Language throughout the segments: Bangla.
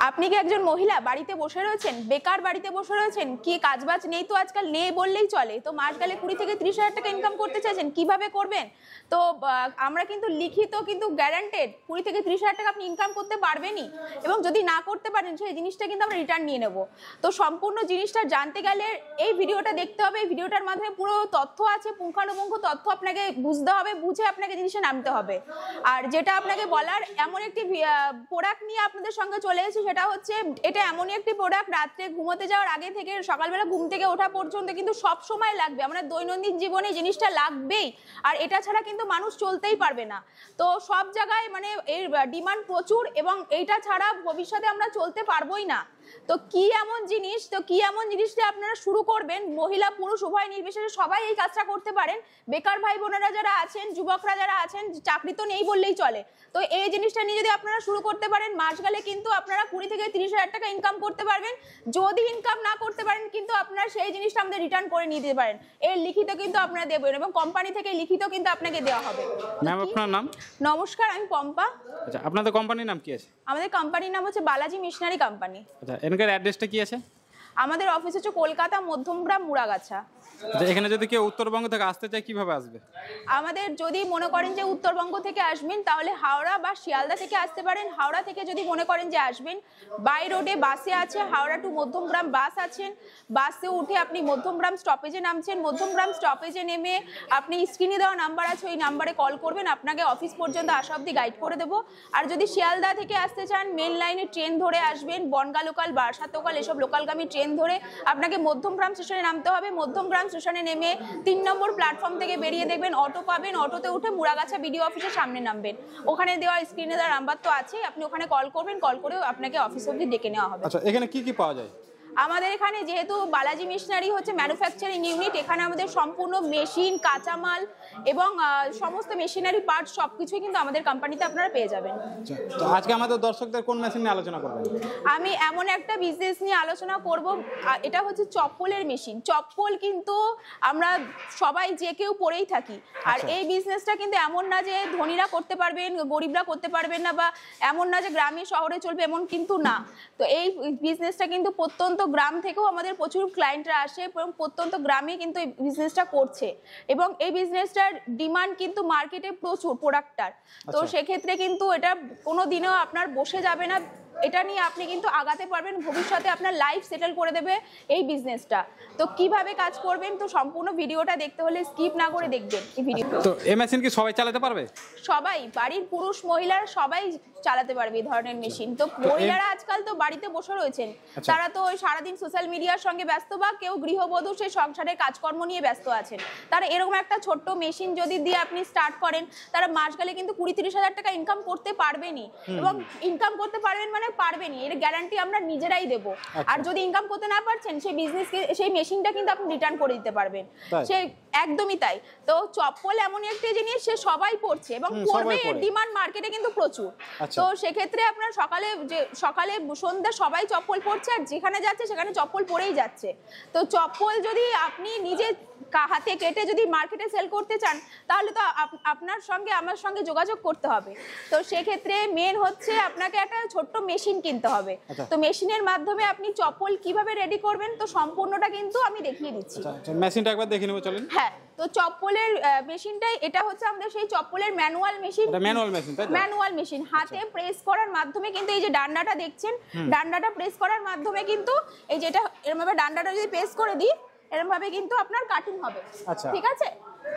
আপনি কি একজন মহিলা বাড়িতে বসে রয়েছেন, বেকার বাড়িতে বসে রয়েছেন, কি কাজবাজ নেই, তো আজকাল নেই বললেই চলে, তো মাস গেলে 20 থেকে 30,000 টাকা ইনকাম করতে চাইছেন, কিভাবে করবেন? তো আমরা কিন্তু লিখিত কিন্তু গ্যারান্টেড 20 থেকে 30,000 টাকা আপনি ইনকাম করতে পারবেনই, এবং যদি না করতে পারেন সেই জিনিসটা কিন্তু আমরা রিটার্ন নিয়ে নেব। তো সম্পূর্ণ জিনিসটা জানতে গেলে এই ভিডিওটা দেখতে হবে। এই ভিডিওটার মাধ্যমে পুরো তথ্য আছে, পুঙ্খানুপুঙ্খ তথ্য আপনাকে বুঝতে হবে, বুঝে আপনাকে জিনিসটা নামতে হবে। আর যেটা আপনাকে বলার, এমন একটি প্রোডাক্ট নিয়ে আপনাদের সঙ্গে চলে এসেছি, সেটা হচ্ছে এটা এমনই একটি প্রোডাক্ট রাত্রে ঘুমোতে যাওয়ার আগে থেকে সকালবেলা ঘুম থেকে ওঠা পর্যন্ত কিন্তু সব সময় লাগবে। আমরা দৈনন্দিন জীবনে জিনিসটা লাগবেই, আর এটা ছাড়া কিন্তু মানুষ চলতেই পারবে না। তো সব জায়গায় মানে এর ডিমান্ড প্রচুর, এবং এইটা ছাড়া ভবিষ্যতে আমরা চলতে পারবোই না। তো কি এমন জিনিস, দিয়ে আপনারা শুরু করবেন, মহিলা পুরুষ উভয় নির্বিশেষে সবাই এই কাজটা করতে পারেন। বেকার ভাই বোনেরা যারা আছেন, যুবকরা যারা আছেন, চাকরি তো নেই বললেই চলে, তো এই জিনিসটা নিয়ে যদি আপনারা শুরু করতে পারেন, মাস গেলে কিন্তু আপনারা 20 থেকে 30,000 টাকা ইনকাম করতে পারবেন। যদি ইনকাম না করতে পারেন কিন্তু আপনারা সেই জিনিসটা আমাদের রিটার্ন করে নিয়ে দিতে পারেন। এর লিখিত কিন্তু আপনারা দেবেন, এবং কোম্পানি থেকে লিখিত কিন্তু আপনাকে দেওয়া হবে। ম্যাম আপনার নাম? নমস্কার, আমি পম্পা। আচ্ছা, আপনাদের কোম্পানির নাম কি আছে? আমাদের কোম্পানির নাম হচ্ছে বালাজি মিশনারি কোম্পানি। আচ্ছা, এখানকার অ্যাড্রেসটা কি আছে? আমাদের অফিস হচ্ছে কলকাতা, মধ্যমগ্রাম, মুড়াগাছা। আচ্ছা, এখানে যদি কেউ উত্তরবঙ্গ থেকে আসতে চায় কিভাবে আসবে? আমাদের যদি মনে করেন যে উত্তরবঙ্গ থেকে আসবেন, তাহলে হাওড়া বা শিয়ালদা থেকে আসতে পারেন। হাওড়া থেকে যদি মনে করেন যে আসবেন, বাই রোডে বাসে আছে, হাওড়া টু মধ্যমগ্রাম বাস আছেন। বাসে উঠে আপনি মধ্যমগ্রাম স্টপেজে নামছেন, মধ্যমগ্রাম স্টপেজে নেমে আপনি স্ক্রিনে দেওয়া নাম্বার আছে, ওই নাম্বারে কল করবেন, আপনাকে অফিস পর্যন্ত আসা অবধি গাইড করে দেবো। আর যদি শিয়ালদা থেকে আসতে চান, মেন লাইনে ট্রেন ধরে আসবেন, বনগা লোকাল, বারাসাত লোকাল, এসব লোকালগামী ট্রেন ধরে আপনাকে মধ্যমগ্রাম স্টেশনে নামতে হবে। মধ্যমগ্রাম স্টেশনে নেমে 3 নম্বর প্ল্যাটফর্ম থেকে বেরিয়ে দেখবেন অটো পাবেন, অটোতে উঠে মুড়াগাছা বিডিও অফিসের সামনে নামবেন। ওখানে দেওয়া স্ক্রিনে দেওয়া নাম্বার তো আছে, আপনি ওখানে কল করবেন, কল করে আপনাকে অফিস অবধি ডেকে নেওয়া হবে। আচ্ছা, এখানে কি কি পাওয়া যায়? আমাদের এখানে যেহেতু বালাজি মিশনারি হচ্ছে ম্যানুফ্যাকচারিং ইউনিট, এখানে আমাদের সম্পূর্ণ মেশিন, কাঁচামাল এবং সমস্ত মেশিনারি পার্টস সবকিছুই কিন্তু আমাদের কোম্পানিতে আপনারা পেয়ে যাবেন। আচ্ছা, তো আজকে আমাদের দর্শকদের কোন মেশিন নিয়ে আলোচনা করবেন? আমি এমন একটা বিজনেস নিয়ে আলোচনা করব, এটা হচ্ছে চপ্পলের মেশিন। চপ্পল কিন্তু আমরা সবাই যে কেউ পরেই থাকি, আর এই বিজনেসটা কিন্তু এমন না যে ধনীরা করতে পারবেন, গরিবরা করতে পারবেন না, বা এমন না যে গ্রামে শহরে চলবে, এমন কিন্তু না। তো এই বিজনেসটা কিন্তু প্রত্যন্ত গ্রাম থেকেও আমাদের প্রচুর ক্লায়েন্টরা আসে, এবং প্রত্যন্ত গ্রামে কিন্তু এই বিজনেসটা করছে, এবং এই বিজনেসটার ডিমান্ড কিন্তু মার্কেটে প্রচুর প্রোডাক্টটার। তো সেক্ষেত্রে কিন্তু এটা কোনো দিনও আপনার বসে যাবে না, এটা নিয়ে আপনি কিন্তু আগাতে পারবেন, ভবিষ্যতে আপনার লাইফ সেটেল করে দেবে এই বিজনেসটা। তো কিভাবে কাজ করবেন, তো সম্পূর্ণ ভিডিওটা দেখতে হলে স্কিপ না করে দেখবেন এই ভিডিও। তো এই মেশিন কি সবাই চালাতে পারবে? সবাই, বাড়ির পুরুষ মহিলারা সবাই চালাতে পারবে এই ধরনের মেশিন। তো মহিলারা আজকাল তো বাড়িতে বসে রয়েছেন, তারা তো ওই সারাদিন সোশ্যাল মিডিয়ার সঙ্গে ব্যস্ত, বা কেউ গৃহবধূ সেই সংসারের কাজকর্ম নিয়ে ব্যস্ত আছেন, তারা এরকম একটা ছোট্ট মেশিন যদি দিয়ে আপনি স্টার্ট করেন, তারা মাস গেলে কিন্তু 20-30,000 টাকা ইনকাম করতে পারবেনই, এবং ইনকাম করতে পারবেন মানে পারবেনই, এর গ্যারান্টি আমরা নিজেরাই দেবো। আর যদি ইনকাম করতে না পারছেন, সেই বিজনেসকে, সেই মেশিনটা কিন্তু আপনি রিটার্ন করে দিতে পারবেন। সে একদমই তাই। তো চপ্পল এমনই একটা জিনিস, সে সবাই পড়ছে এবং পড়বে, এর ডিমান্ড মার্কেটে কিন্তু প্রচুর। তো সেক্ষেত্রে আপনার সকালে সন্ধ্যা সবাই চপ্পল পরছে, আর যেখানে যাচ্ছে সেখানে চপ্পল পরেই যাচ্ছে। তো চপ্পল যদি আপনি নিজে হাতে কেটে যদি মার্কেটে সেল করতে চান, তাহলে তো আপনার সঙ্গে আমার সঙ্গে যোগাযোগ করতে হবে। তো সেক্ষেত্রে মেন হচ্ছে আপনাকে একটা ছোট্ট মেশিন কিনতে হবে। তো মেশিনের মাধ্যমে আপনি চপ্পল কিভাবে রেডি করবেন, তো সম্পূর্ণটা কিন্তু আমি দেখিয়ে দিচ্ছি। মেশিনটা একবার দেখে নেব, চলেন। হ্যাঁ, তো চপ্পলের মেশিনটাই, এটা হচ্ছে আমাদের সেই চপ্পলের ম্যানুয়াল মেশিন। ম্যানুয়াল মেশিন হাতে প্রেস করার মাধ্যমে কিন্তু, এই যে ডান্ডাটা দেখছেন, ডান্ডাটা প্রেস করার মাধ্যমে কিন্তু, এই যে এটা এরকম ভাবে ডান্ডাটা যদি প্রেস করে দিই, এরকম ভাবে কিন্তু আপনার কাটিং হবে। ঠিক আছে।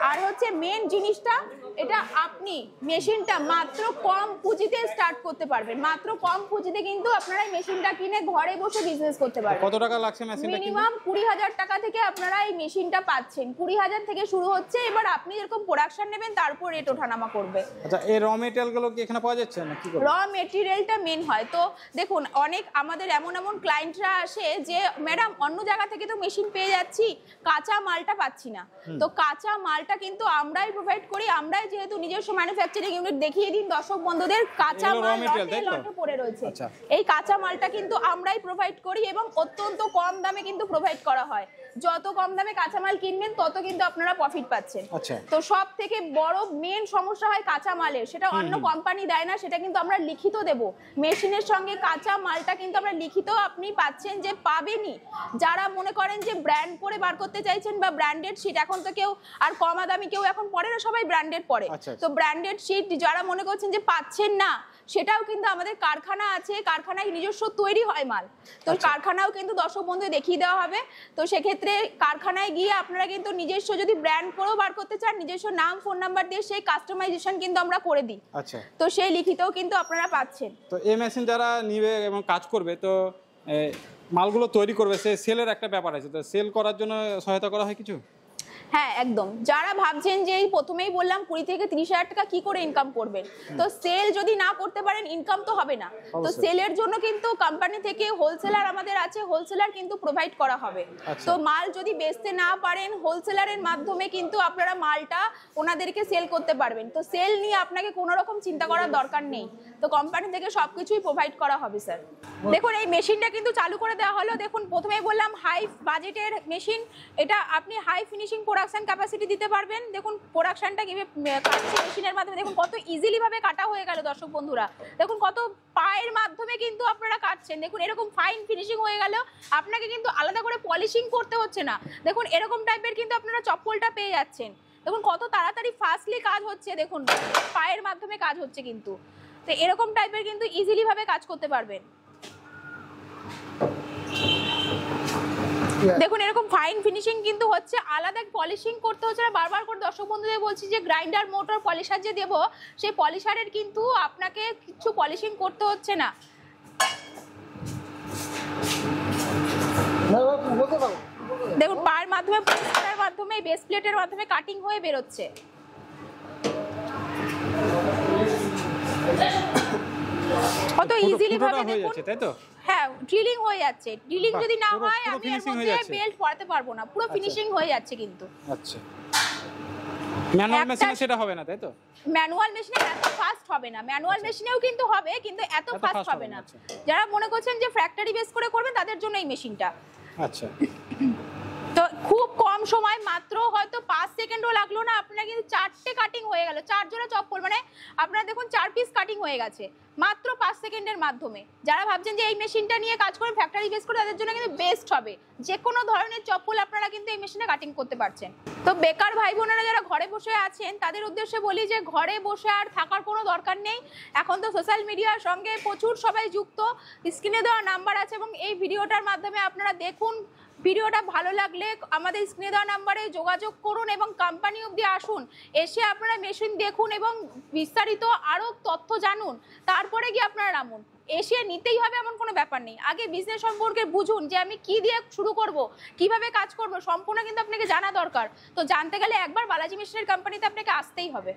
আর হচ্ছে মেন জিনিসটা, এটা আপনি মেশিনটা মাত্র কম পুঁজিতে স্টার্ট করতে পারবেন। মাত্র কম পুঁজিতে কিন্তু আপনারা এই মেশিনটা কিনে ঘরে বসে বিজনেস করতে পারবেন। কত টাকা লাগছে মেশিনটা? মিনিমাম 20,000 টাকা থেকে আপনারা এই মেশিনটা পাচ্ছেন। 20,000 থেকে শুরু হচ্ছে। এবার আপনি যেরকম প্রোডাকশন নেবেন তার উপর রেট ওঠানামা করবে। আচ্ছা, এই র মেটেরিয়াল গুলো কি এখানে পাওয়া যাচ্ছে না? কি করে র মেটেরিয়ালটা মেন হয়? তো দেখুন, অনেক আমাদের এমন ক্লায়েন্টরা আসে যে ম্যাডাম অন্য জায়গা থেকে তো মেশিন পেয়ে যাচ্ছি, কাঁচা মালটা পাচ্ছি না। তো কাঁচা মালটা কিন্তু আমরাই প্রোভাইড করি। আমরাই যেহেতু নিজস্ব ম্যানুফ্যাকচারিং ইউনিট, দেখিয়ে দিন দর্শক বন্ধুদের, কাঁচা মাল লটে পড়ে রয়েছে। এই কাঁচা মালটা কিন্তু আমরাই প্রোভাইড করি, এবং অত্যন্ত কম দামে কিন্তু প্রোভাইড করা হয়। যত কম দামে কাঁচামাল কিনবেন তত কিন্তু আপনারা প্রফিট পাচ্ছেন। আচ্ছা। তো সব থেকে বড় মেন সমস্যা হয় কাঁচামালের, সেটা অন্য কোম্পানি দেয় না, সেটা কিন্তু আমরা লিখিত দেব। মেশিনের সঙ্গে কাঁচা মালটা কিন্তু আমরা লিখিত আপনি পাচ্ছেন যে পাবেনই। যারা মনে করেন যে ব্র্যান্ড করে বার করতে চাইছেন বা ব্র্যান্ডেড শিট, এখন তো কেউ আর কমা দামি কেউ এখন পরে না, সবাই ব্র্যান্ডেড পরে। আচ্ছা। তো ব্র্যান্ডেড শিট যারা মনে করছেন যে পাচ্ছেন না, সেটাও কিন্তু আমাদের কারখানা আছে, কারখানায় নিজস্ব তৈরি হয় মাল। তো কারখানাও কিন্তু দর্শক বন্ধু দেখিয়ে দেওয়া হবে। তো সেক্ষেত্রে কারখানায় গিয়ে আপনারা কিন্তু নিজস্ব যদি ব্র্যান্ড করেও বার করতে চান, নিজস্ব নাম ফোন নাম্বার দিয়ে সেই কাস্টমাইজেশন কিন্তু আমরা করে দিই। আচ্ছা। তো সেই লিখিতও কিন্তু আপনারা পাচ্ছেন। তো এই মেশিন যারা নিবে এবং কাজ করবে, তো মালগুলো তৈরি করবে, সে সেলের একটা ব্যাপার আছে, তো সেল করার জন্য সহায়তা করা হয় কিছু? হ্যাঁ একদম। যারা ভাবছেন যে এই প্রথমেই বললাম 20 থেকে 30 হাজার টাকা কি করে ইনকাম করবেন, তো সেল যদি না করতে পারেন ইনকাম তো হবে না। তো সেলের জন্য কিন্তু কোম্পানি থেকে হোলসেলার আমাদের আছে, হোলসেলার কিন্তু প্রোভাইড করা হবে। তো মাল যদি বেচতে না পারেন, হোলসেলারের মাধ্যমে কিন্তু আপনারা মালটা ওনাদেরকে সেল করতে পারবেন। তো সেল নিয়ে আপনাকে কোনো রকম চিন্তা করার দরকার নেই। তো কোম্পানি থেকে সবকিছুই প্রোভাইড করা হবে স্যার। দেখুন এই মেশিনটা কিন্তু চালু করে দেওয়া হলো। দেখুন প্রথমেই বললাম হাই বাজেটের মেশিন, এটা আপনি হাই ফিনিশিং প্রোডাকশন ক্যাপাসিটি দিতে পারবেন। দেখুন প্রোডাকশনটা কিভাবে কাটছে মেশিনের মাধ্যমে, দেখুন কত ইজিলি ভাবে কাটা হয়ে গেল দর্শক বন্ধুরা। দেখুন কত পায়ের মাধ্যমে কিন্তু আপনারা কাটছেন। দেখুন এরকম ফাইন ফিনিশিং হয়ে গেল, আপনাকে কিন্তু আলাদা করে পলিশিং করতে হচ্ছে না। দেখুন এরকম টাইপের কিন্তু আপনারা চপ্পলটা পেয়ে যাচ্ছেন। দেখুন কত তাড়াতাড়ি ফাস্টলি কাজ হচ্ছে, দেখুন পায়ের মাধ্যমে কাজ হচ্ছে কিন্তু। তো এরকম টাইপের কিন্তু ইজিলি ভাবে কাজ করতে পারবেন। দেখুন এরকম ফাইন ফিনিশিং কিন্তু হচ্ছে, আলাদা পলিশিং করতে হচ্ছে না। বারবার করে দর্শক বন্ধুদের বলছি যে গ্রাইন্ডার মোটর পলিশার যে দেবো, সেই পলিশারের কিন্তু আপনাকে কিছু পলিশিং করতে হচ্ছে না। দেখুন পায়ের মাধ্যমে, পলিশারের মাধ্যমে, বেস প্লেটের মাধ্যমে কাটিং হয়ে বেরোচ্ছে। কত ইজিলি ভাবে দেখুন, তাই তো? হ্যাঁ ড্রিলিং হয়ে যাচ্ছে। ড্রিলিং যদি না হয় পুরো আমি এর finishing হয়ে মধ্যে যাচ্ছে। বেল্ট পরাতে পারবো না, পুরো ফিনিশিং হয়ে যাচ্ছে কিন্তু। আচ্ছা। ম্যানুয়াল মেশিনে সেটা হবে না, তাই তো? ম্যানুয়াল মেশিনে এত ফাস্ট হবে না। ম্যানুয়াল মেশিনেও কিন্তু হবে, কিন্তু এত ফাস্ট হবে না। যারা মনে করছেন যে ফ্যাক্টরি বেস করে করবেন তাদের জন্য এই মেশিনটা। আচ্ছা। তো খুব কম সময়, মাত্র হয়তো 5 সেকেন্ডও লাগলো না, আপনারা কিন্তু 4টে কাটিং হয়ে গেল। 4 জোড়া চপ্পল, মানে আপনারা দেখুন 4 পিস কাটিং হয়ে গেছে মাত্র 5 সেকেন্ডের মাধ্যমে। যারা ভাবছেন যে এই মেশিনটা নিয়ে কাজ করেন ফ্যাক্টরি বেস করে, তাদের জন্য কিন্তু বেস্ট হবে। যে কোনো ধরনের চপ্পল আপনারা কিন্তু এই মেশিনে কাটিং করতে পারছেন। তো বেকার ভাই বোনেরা যারা ঘরে বসে আছেন, তাদের উদ্দেশ্যে বলি যে ঘরে বসে আর থাকার কোনো দরকার নেই। এখন তো সোশ্যাল মিডিয়ার সঙ্গে প্রচুর সবাই যুক্ত। স্ক্রিনে দেওয়া নাম্বার আছে এবং এই ভিডিওটার মাধ্যমে আপনারা দেখুন। ভিডিওটা ভালো লাগলে আমাদের স্ক্রিনে দেওয়া নাম্বারে যোগাযোগ করুন এবং কোম্পানি অবধি আসুন। এসে আপনারা মেশিন দেখুন এবং বিস্তারিত আরও তথ্য জানুন, তারপরে গিয়ে আপনারা নামুন। এসে নিতেই হবে এমন কোনো ব্যাপার নেই। আগে বিজনেস সম্পর্কে বুঝুন যে আমি কি দিয়ে শুরু করব, কিভাবে কাজ করব, সম্পূর্ণ কিন্তু আপনাকে জানা দরকার। তো জানতে গেলে একবার বালাজি মেশিনের কোম্পানিতে আপনাকে আসতেই হবে।